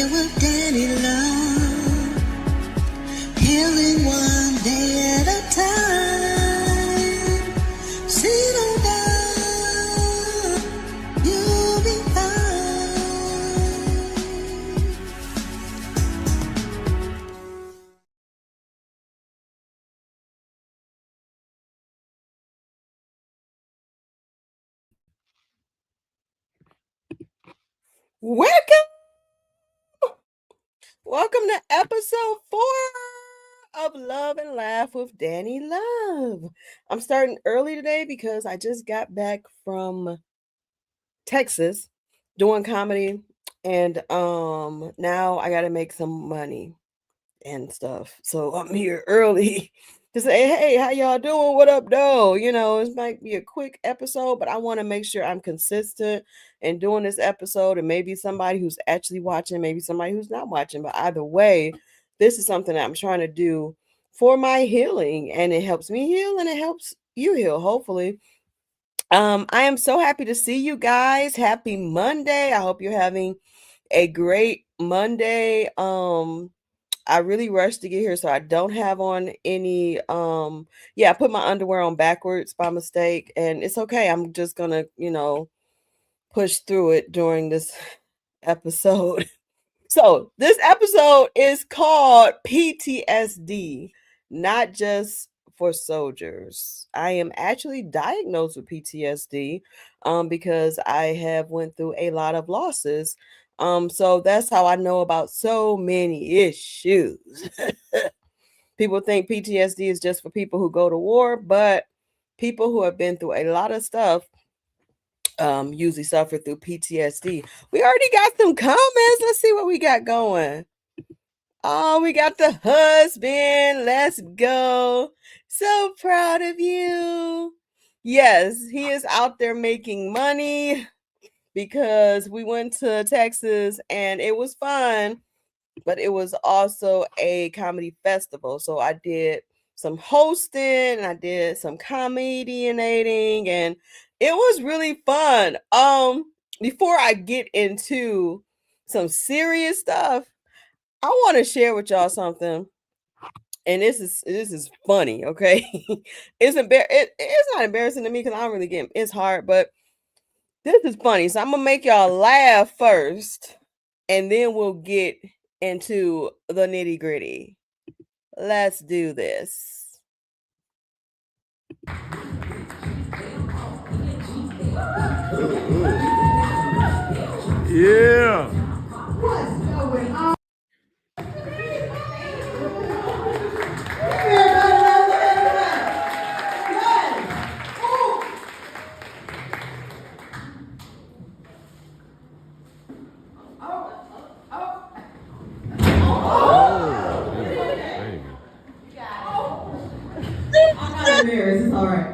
Live with Dani Luv, healing one day at a time. Settle down, you'll be fine. Welcome to episode 4 of Love and Laugh with Dani Luv. I'm starting early today because I just got back from Texas doing comedy, and now I got to make some money and stuff. So I'm here early to say, hey, how y'all doing? What up, though? You know, it might be a quick episode, but I want to make sure I'm consistent in doing this episode, and maybe somebody who's actually watching, maybe somebody who's not watching. But either way, this is something that I'm trying to do for my healing, and it helps me heal and it helps you heal, hopefully. I am so happy to see you guys. Happy Monday. I hope you're having a great Monday. I really rushed to get here, so I don't have on any I put my underwear on backwards by mistake, and it's okay. I'm just gonna, push through it during this episode. So this episode is called PTSD, not just for soldiers. I am actually diagnosed with PTSD because I have went through a lot of losses. So that's how I know about so many issues. People think PTSD is just for people who go to war, but people who have been through a lot of stuff usually suffer through PTSD. We already got some comments. Let's see what we got going. Oh, we got the husband. Let's go. So proud of you. Yes, he is out there making money because we went to Texas and it was fun, but it was also a comedy festival. So I did some hosting and I did some comedianating, and it was really fun. Before I get into some serious stuff, I want to share with y'all something. And this is funny, okay? It's not embarrassing to me because I don't really get it's hard, but this is funny. So I'm gonna make y'all laugh first, and then we'll get into the nitty-gritty. Let's do this. Yeah. What's going on? I'm not embarrassed. It's all right.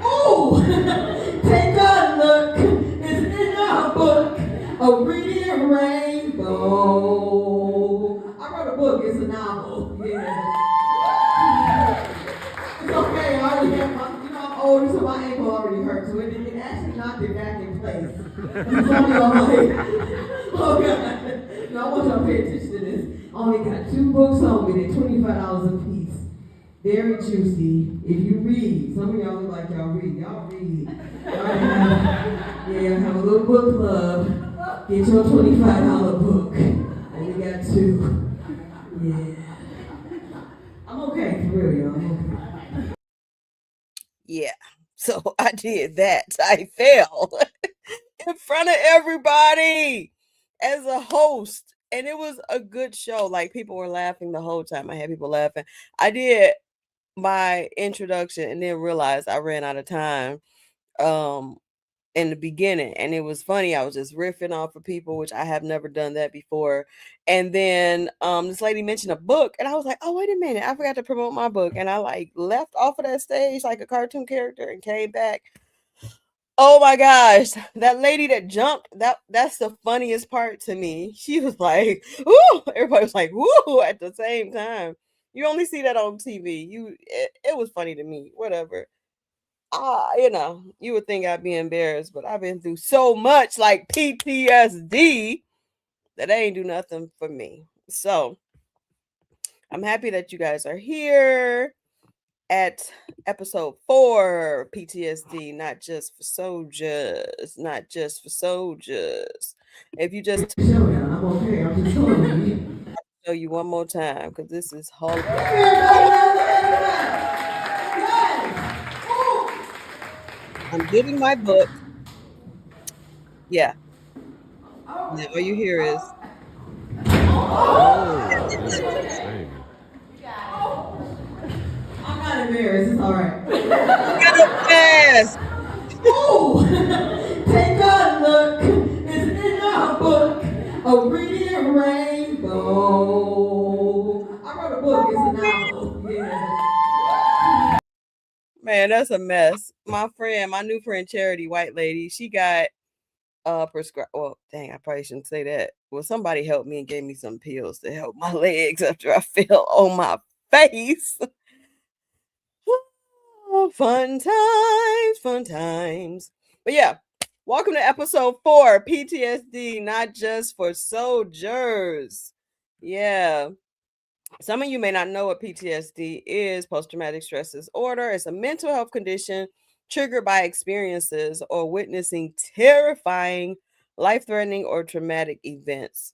Oh, take a look. It's in our book. A reading rainbow. I wrote a book. It's a novel. Yeah. It's okay. I already have my, I'm older, so my ankle already hurt. So it actually knocked it back in place. It's only on my head. Oh, God. No, I want y'all to pay attention to this. Only got 2 books on me. They're $25 a piece. Very juicy. If you read, some of y'all look like y'all read. Y'all read. Have a little book club. Get your $25 book. Only got 2. Yeah. I'm okay, for real, y'all. I'm okay. Yeah. So I did that. I fell in front of everybody as a host. And it was a good show. Like, people were laughing the whole time. I had people laughing. I did my introduction and then realized I ran out of time in the beginning, and it was funny. I was just riffing off of people, which I have never done that before. And then this lady mentioned a book, and I was like, oh, wait a minute, I forgot to promote my book. And I like left off of that stage like a cartoon character and came back. Oh my gosh, that lady that jumped, that's the funniest part to me. She was like, "Ooh," everybody was like, "Woo," at the same time. You only see that on TV. It was funny to me. Whatever. you would think I'd be embarrassed, but I've been through so much like PTSD that ain't do nothing for me. So I'm happy that you guys are here at episode 4, PTSD, not just for soldiers, not just for soldiers. If you just Show you, I'm okay. I'm just telling you. show you one more time because this is horrible. I'm getting my book. Yeah. Now all you hear is Oh, this is insane. I'm not embarrassed. It's all right. yes. Oh, take a look. It's in our book. A reading rainbow. I wrote a book. It's a novel. Yeah. Man, that's a mess. My new friend Charity, white lady, she got prescribed. Well, dang, I probably shouldn't say that. Well, somebody helped me and gave me some pills to help my legs after I fell on my face. Oh, fun times, fun times. But yeah, welcome to episode 4, PTSD, not just for soldiers. Yeah. Some of you may not know what PTSD is, post-traumatic stress disorder. It's a mental health condition triggered by experiences or witnessing terrifying, life-threatening, or traumatic events.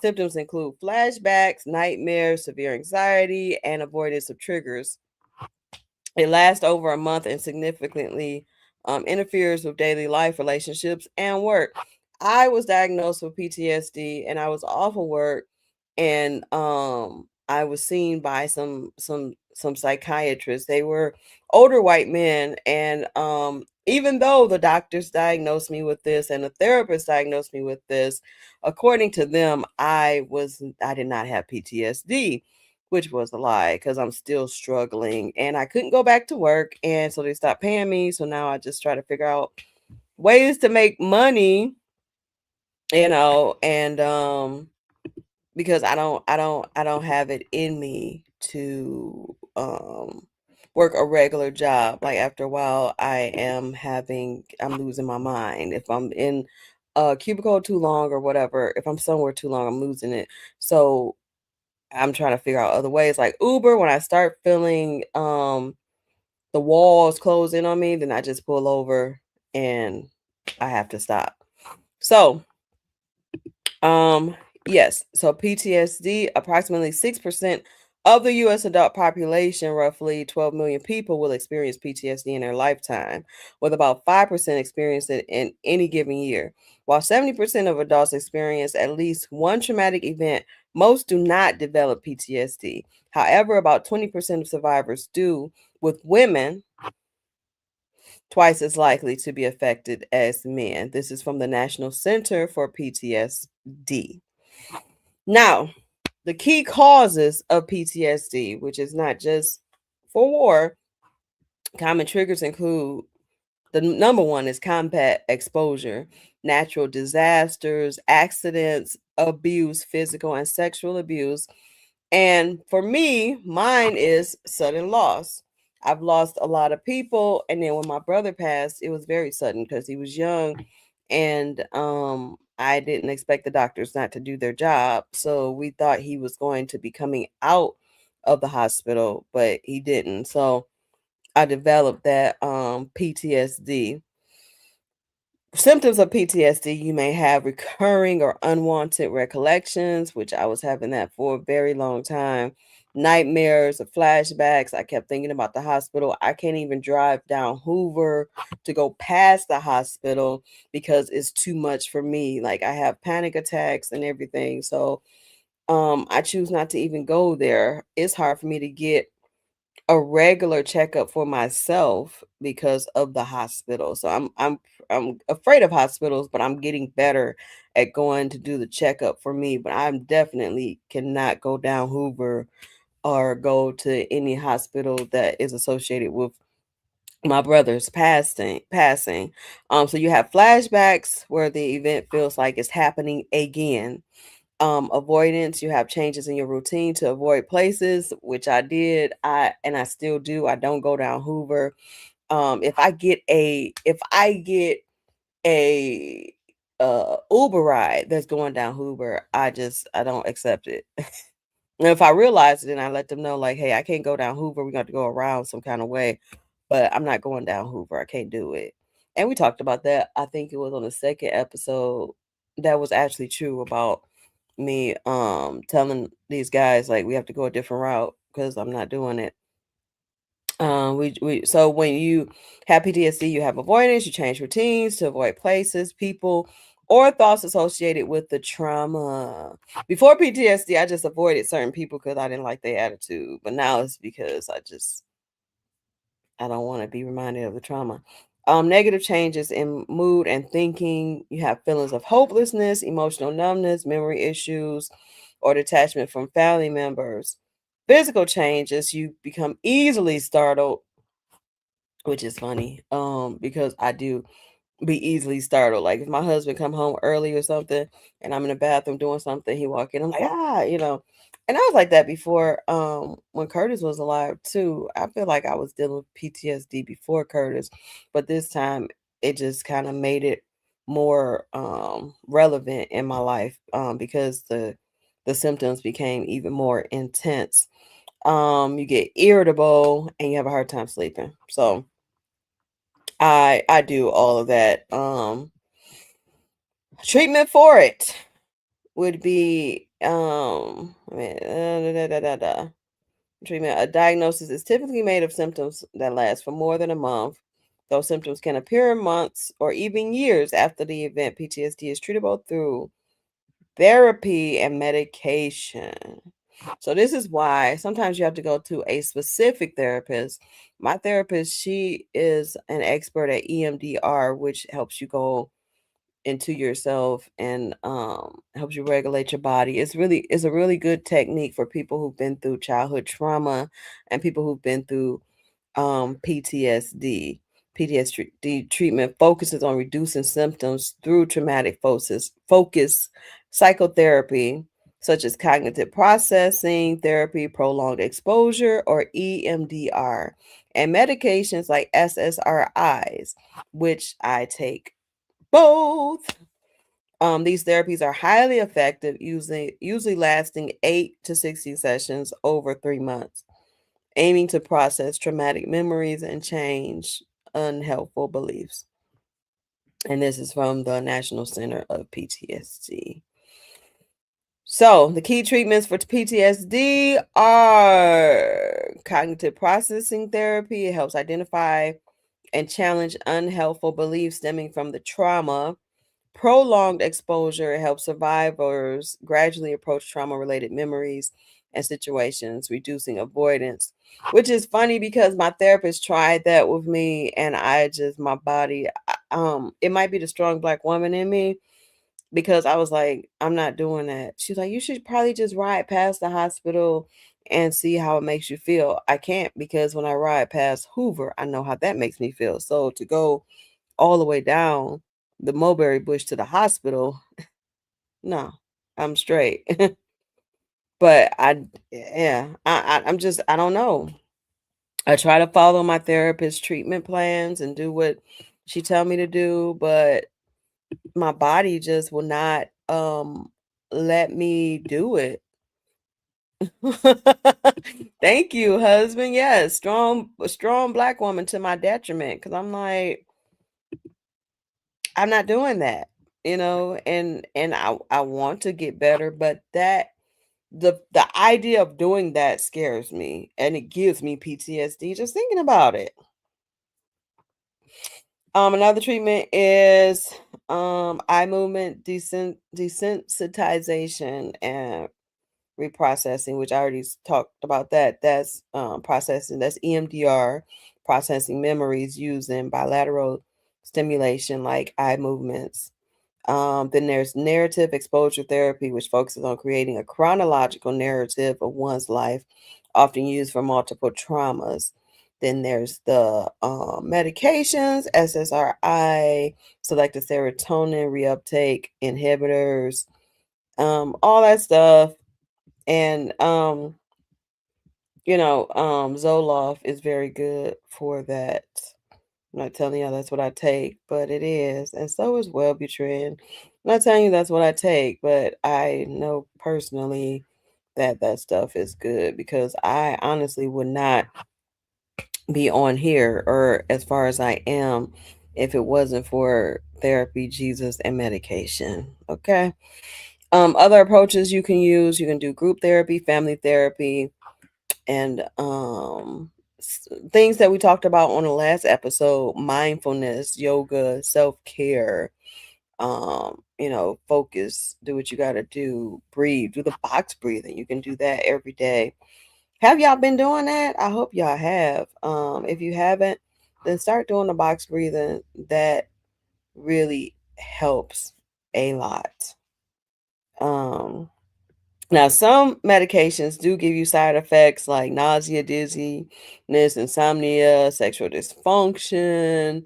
Symptoms include flashbacks, nightmares, severe anxiety, and avoidance of triggers. It lasts over a month and significantly interferes with daily life, relationships, and work. I was diagnosed with PTSD and I was off of work, and I was seen by some psychiatrists. They were older white men, and even though the doctors diagnosed me with this and the therapist diagnosed me with this, according to them, I did not have PTSD, which was a lie because I'm still struggling and I couldn't go back to work. And so they stopped paying me. So now I just try to figure out ways to make money, and because I don't have it in me to work a regular job. Like after a while I'm losing my mind. If I'm in a cubicle too long or whatever, if I'm somewhere too long, I'm losing it. So I'm trying to figure out other ways, like Uber. When I start feeling the walls close in on me, then I just pull over and I have to stop. So, yes. So PTSD, approximately 6% of the US adult population, roughly 12 million people, will experience PTSD in their lifetime, with about 5% experience it in any given year. While 70% of adults experience at least one traumatic event, most do not develop PTSD. However, about 20% of survivors do, with women twice as likely to be affected as men. This is from the National Center for PTSD. Now, the key causes of PTSD, which is not just for war, common triggers include the number one is combat exposure, natural disasters, accidents, abuse, physical and sexual abuse. And for me, mine is sudden loss. I've lost a lot of people. And then when my brother passed, it was very sudden because he was young. And I didn't expect the doctors not to do their job. So we thought he was going to be coming out of the hospital, but he didn't. So I developed that PTSD. Symptoms of PTSD: you may have recurring or unwanted recollections, which I was having that for a very long time. Nightmares or flashbacks. I kept thinking about the hospital. I can't even drive down Hoover to go past the hospital because it's too much for me. Like I have panic attacks and everything. So I choose not to even go there. It's hard for me to get a regular checkup for myself because of the hospital. So I'm afraid of hospitals, but I'm getting better at going to do the checkup for me. But I'm definitely cannot go down Hoover or go to any hospital that is associated with my brother's passing. So you have flashbacks where the event feels like it's happening again. Avoidance, you have changes in your routine to avoid places, which I did. I still do. I don't go down Hoover. If I get a Uber ride that's going down Hoover, I don't accept it. And if I realize it, then I let them know, like, hey, I can't go down Hoover. We're going to go around some kind of way, but I'm not going down Hoover. I can't do it. And we talked about that. I think it was on the second episode that was actually true about me telling these guys like we have to go a different route because I'm not doing it. We so when you have PTSD, you have avoidance, you change routines to avoid places, people, or thoughts associated with the trauma. Before PTSD, I just avoided certain people because I didn't like their attitude. But now it's because I don't want to be reminded of the trauma. Negative changes in mood and thinking. You have feelings of hopelessness, emotional numbness, memory issues, or detachment from family members. Physical changes, you become easily startled, which is funny, because I do be easily startled. Like if my husband come home early or something and I'm in the bathroom doing something, he walk in, I'm like, And I was like that before, when Curtis was alive too. I feel like I was dealing with PTSD before Curtis, but this time it just kind of made it more relevant in my life, because the symptoms became even more intense. You get irritable and you have a hard time sleeping. So I do all of that. Treatment for it would be treatment. A diagnosis is typically made of symptoms that last for more than a month. Those symptoms can appear in months or even years after the event. PTSD is treatable through therapy and medication. So this is why sometimes you have to go to a specific therapist. My therapist, she is an expert at EMDR, which helps you go into yourself and helps you regulate your body. It's a really good technique for people who've been through childhood trauma and people who've been through PTSD. PTSD treatment focuses on reducing symptoms through traumatic focus psychotherapy, such as cognitive processing therapy, prolonged exposure, or EMDR, and medications like SSRIs, which I take both. These therapies are highly effective, usually lasting 8 to 16 sessions over 3 months, aiming to process traumatic memories and change unhelpful beliefs. And this is from the National Center of PTSD. So, the key treatments for PTSD are cognitive processing therapy. It helps identify and challenge unhelpful beliefs stemming from the trauma. Prolonged exposure helps survivors gradually approach trauma-related memories and situations, reducing avoidance, which is funny because my therapist tried that with me, and my body, it might be the strong Black woman in me because I was like, I'm not doing that. She's like, you should probably just ride past the hospital and see how it makes you feel. I can't because when I ride past Hoover, I know how that makes me feel. So to go all the way down the mulberry bush to the hospital, no, I'm straight. But I don't know. I try to follow my therapist's treatment plans and do what she tell me to do, but my body just will not let me do it. Thank you, husband. Yes, strong Black woman to my detriment because I'm like, I'm not doing that, and I want to get better, but the idea of doing that scares me and it gives me PTSD just thinking about it. Another treatment is eye movement desensitization and reprocessing, which I already talked about that. That's processing, that's EMDR, processing memories using bilateral stimulation like eye movements. Then there's narrative exposure therapy, which focuses on creating a chronological narrative of one's life, often used for multiple traumas. Then there's the medications, SSRI, selective serotonin reuptake inhibitors, all that stuff. And Zoloft is very good for that. I'm not telling y'all that's what I take, but it is. And so is Wellbutrin. I'm not telling you that's what I take, but I know personally that that stuff is good because I honestly would not be on here or as far as I am if it wasn't for therapy, Jesus, and medication. Okay. Other approaches you can use, you can do group therapy, family therapy, and things that we talked about on the last episode: mindfulness, yoga, self-care, focus, do what you got to do, breathe, do the box breathing. You can do that every day. Have y'all been doing that? I hope y'all have. If you haven't, then start doing the box breathing. That really helps a lot. um Now, some medications do give you side effects like nausea, dizziness, insomnia, sexual dysfunction,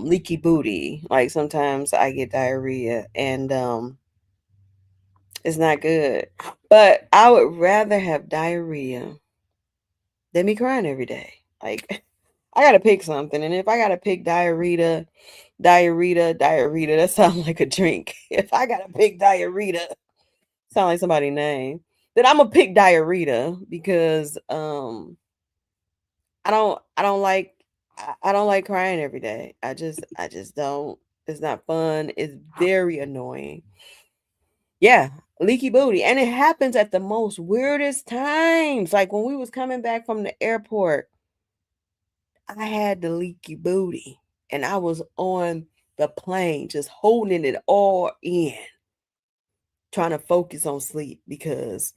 leaky booty. Like sometimes I get diarrhea and it's not good. But I would rather have diarrhea than me crying every day. Like I gotta pick something, and if I gotta pick diarrhea, that sounds like a drink. If I gotta pick diarrhea, sound like somebody's name. Then I'm gonna pick diarrhea because I don't like crying every day. I just don't. It's not fun. It's very annoying. Yeah, leaky booty. And it happens at the most weirdest times. Like when we was coming back from the airport, I had the leaky booty and I was on the plane just holding it all in, trying to focus on sleep because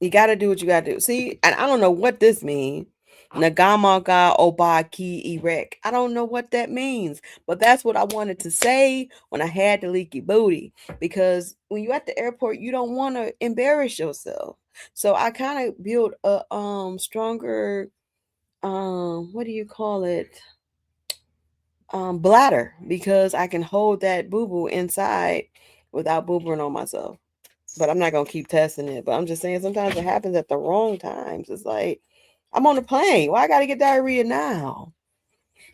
you got to do what you got to do. See, and I don't know what this means. Nagamaga Obaki Erect. I don't know what that means, but that's what I wanted to say when I had the leaky booty. Because when you're at the airport, you don't want to embarrass yourself. So I kind of built a stronger what do you call it? Bladder, because I can hold that boo boo inside without boo-booing on myself. But I'm not gonna keep testing it. But I'm just saying sometimes it happens at the wrong times. It's like I'm on the plane. Why I gotta get diarrhea now?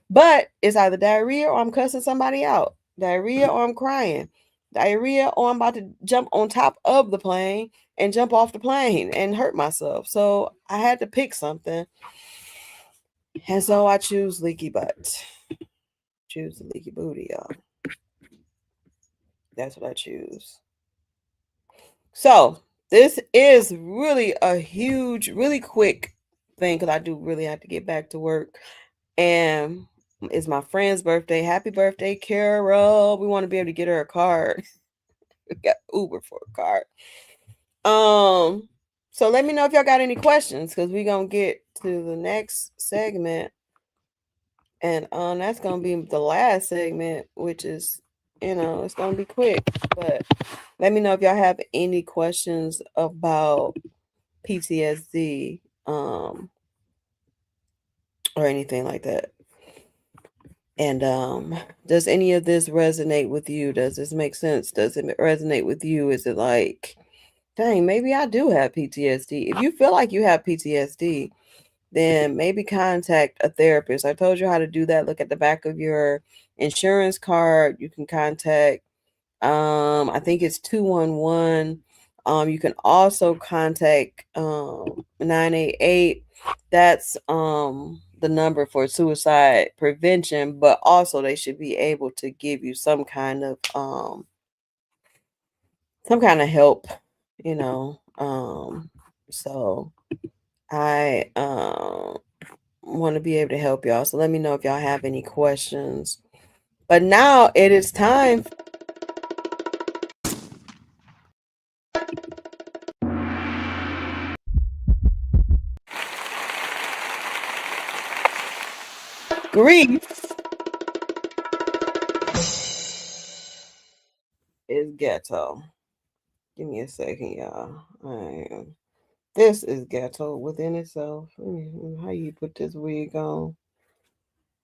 But it's either diarrhea or I'm cussing somebody out. Diarrhea or I'm crying. Diarrhea or I'm about to jump on top of the plane and jump off the plane and hurt myself. So I had to pick something. And so I choose leaky butt. Choose the leaky booty, y'all. That's what I choose. So this is really a huge, really quick thing because I do really have to get back to work. And it's my friend's birthday. Happy birthday, Carol. We want to be able to get her a card. We got Uber for a card. So let me know if y'all got any questions because we're gonna get to the next segment. And that's gonna be the last segment, which is it's gonna be quick. But let me know if y'all have any questions about PTSD, or anything like that. And does any of this resonate with you? Does this make sense? Does it resonate with you? Is it like, dang, maybe I do have PTSD? If you feel like you have PTSD, then maybe contact a therapist. I told you how to do that. Look at the back of your insurance card. You can contact, I think it's 211. You can also contact 988. That's the number for suicide prevention, but also they should be able to give you some kind of help, you know. So I want to be able to help y'all. So let me know if y'all have any questions. But now it is time. Grief is ghetto. Give me a second, y'all. This is ghetto within itself. How you put this wig on?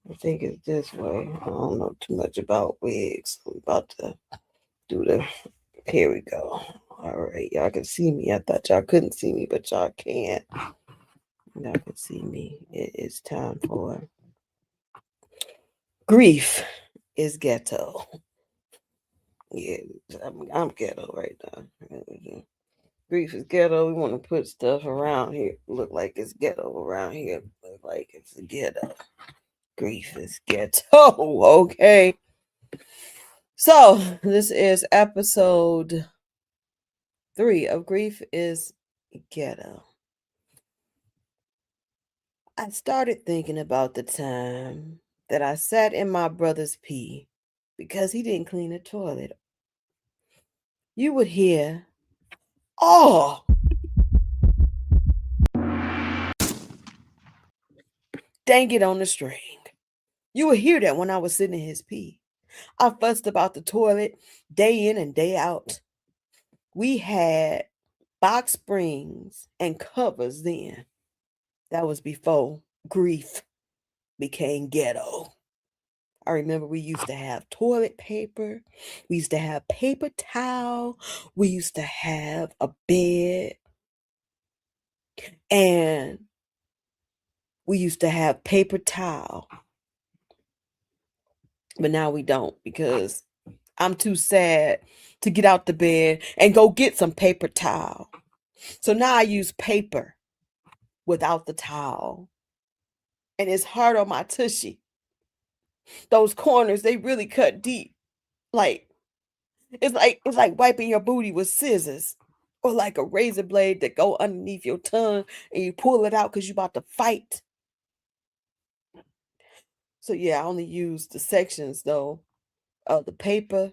I think it's this way. I don't know too much about wigs. I'm about to do the. Here we go. All right, y'all can see me. I thought y'all couldn't see me, but y'all can. Y'all can see me. It is time for Grief is Ghetto. Yeah, I'm ghetto right now. Grief is ghetto. We want to put stuff around here. Look like it's ghetto around here. Look like it's ghetto. Grief is ghetto. Okay. So this is episode 3 of Grief is Ghetto. I started thinking about the time that I sat in my brother's pee because he didn't clean the toilet. You would hear, oh, dang it on the string. You would hear that when I was sitting in his pee. I fussed about the toilet day in and day out. We had box springs and covers then. That was before grief became ghetto. I remember we used to have toilet paper. We used to have paper towel. We used to have a bed. And we used to have paper towel. But now we don't because I'm too sad to get out the bed and go get some paper towel. So now I use paper without the towel. And it's hard on my tushy. Those corners, they really cut deep. It's like wiping your booty with scissors. Or like a razor blade that go underneath your tongue and you pull it out because you're about to fight. So yeah, I only use the sections though of the paper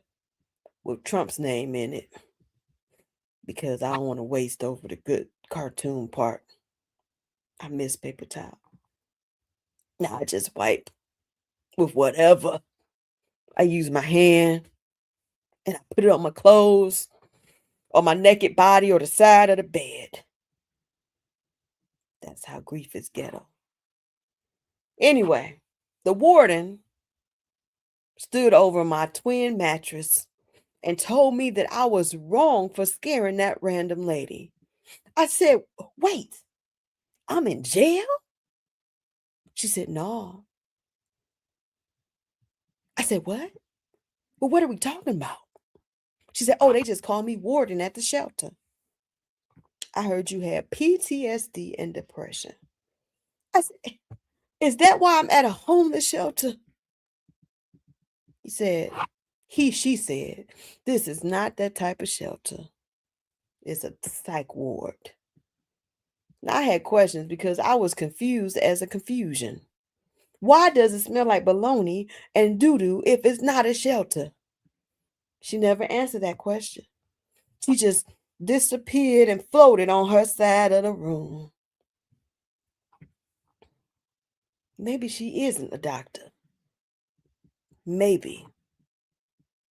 with Trump's name in it. Because I don't want to waste over the good cartoon part. I miss paper towel. Now I just wipe with whatever. I use my hand and I put it on my clothes, on my naked body, or the side of the bed. That's how grief is ghetto. Anyway, the warden stood over my twin mattress and told me that I was wrong for scaring that random lady. I said, wait, I'm in jail? She said, no. I said, what? Well, what are we talking about? She said, oh, they just called me warden at the shelter. I heard you had PTSD and depression. I said, is that why I'm at a homeless shelter? He said, she said, this is not that type of shelter. It's a psych ward. Now, I had questions because I was confused as a confusion. Why does it smell like bologna and doo-doo if it's not a shelter? She never answered that question. She just disappeared and floated on her side of the room. Maybe she isn't a doctor. Maybe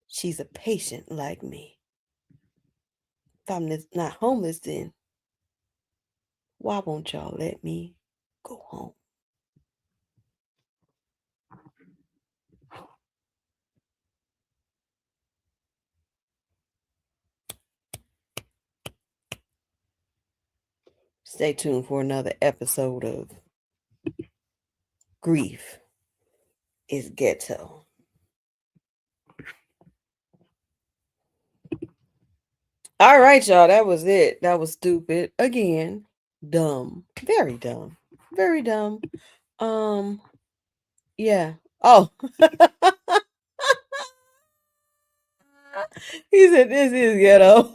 she's a patient like me. If I'm not homeless, then why won't y'all let me go home? Stay tuned for another episode of Grief is Ghetto. All right, y'all. That was it. That was stupid. Again, dumb. Very dumb. Very dumb. Yeah. Oh. He said this is ghetto.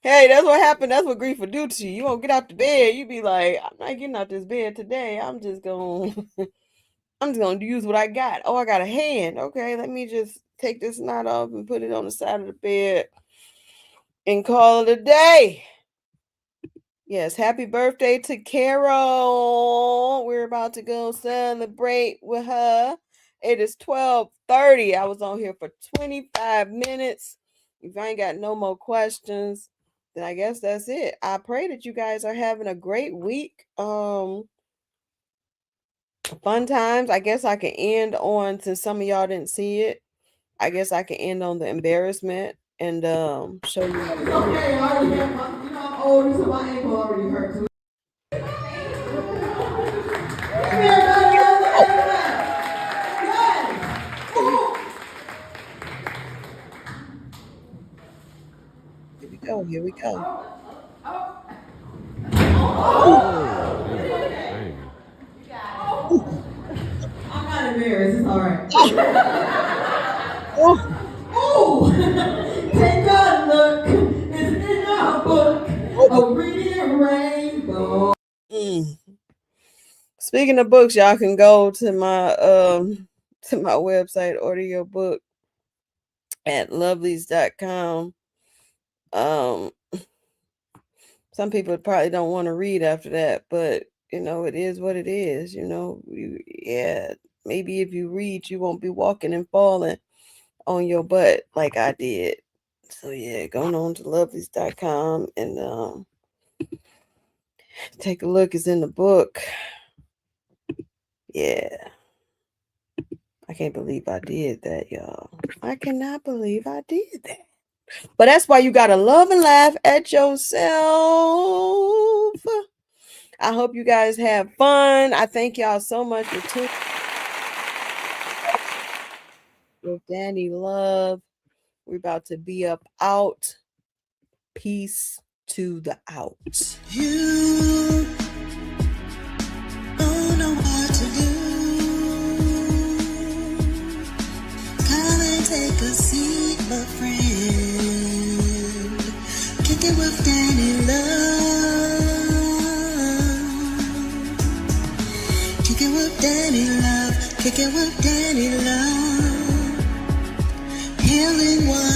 Hey, that's what happened. That's what grief will do to you. You won't get out the bed. You be like, I'm not getting out this bed today. I'm just gonna use what I got. Oh, I got a hand. Okay, let me just take this knot off and put it on the side of the bed and call it a day. Yes, happy birthday to Carol. We're about to go celebrate with her. It is 12:30. I was on here for 25 minutes. If I ain't got no more questions, then I guess that's it. I pray that you guys are having a great week. Fun times. I guess I can end on, since some of y'all didn't see it, I guess I can end on the embarrassment and show you how to do it. older, so my ankle already hurt. So everybody else, yes. Here we go. Here we go. I'm not embarrassed. It's all right. Oh, Oh, take a look. It's in our book. A reading rainbow. Speaking of books, y'all can go to my website, order your book at lovelies.com. Some people probably don't want to read after that, but you know, it is what it is. You know, maybe if you read, you won't be walking and falling on your butt like I did. So yeah, going on to lovelies.com and take a look. It's in the book. Yeah. I can't believe I did that, y'all. I cannot believe I did that. But that's why you gotta love and laugh at yourself. I hope you guys have fun. I thank y'all so much for tuning in with Dani Luv. We're about to be up out. Peace to the out. You don't know what to do. Come and take a seat, my friend. Kick it with Dani Luv. Kick it with Dani Luv. Kick it with Dani Luv. Healing one.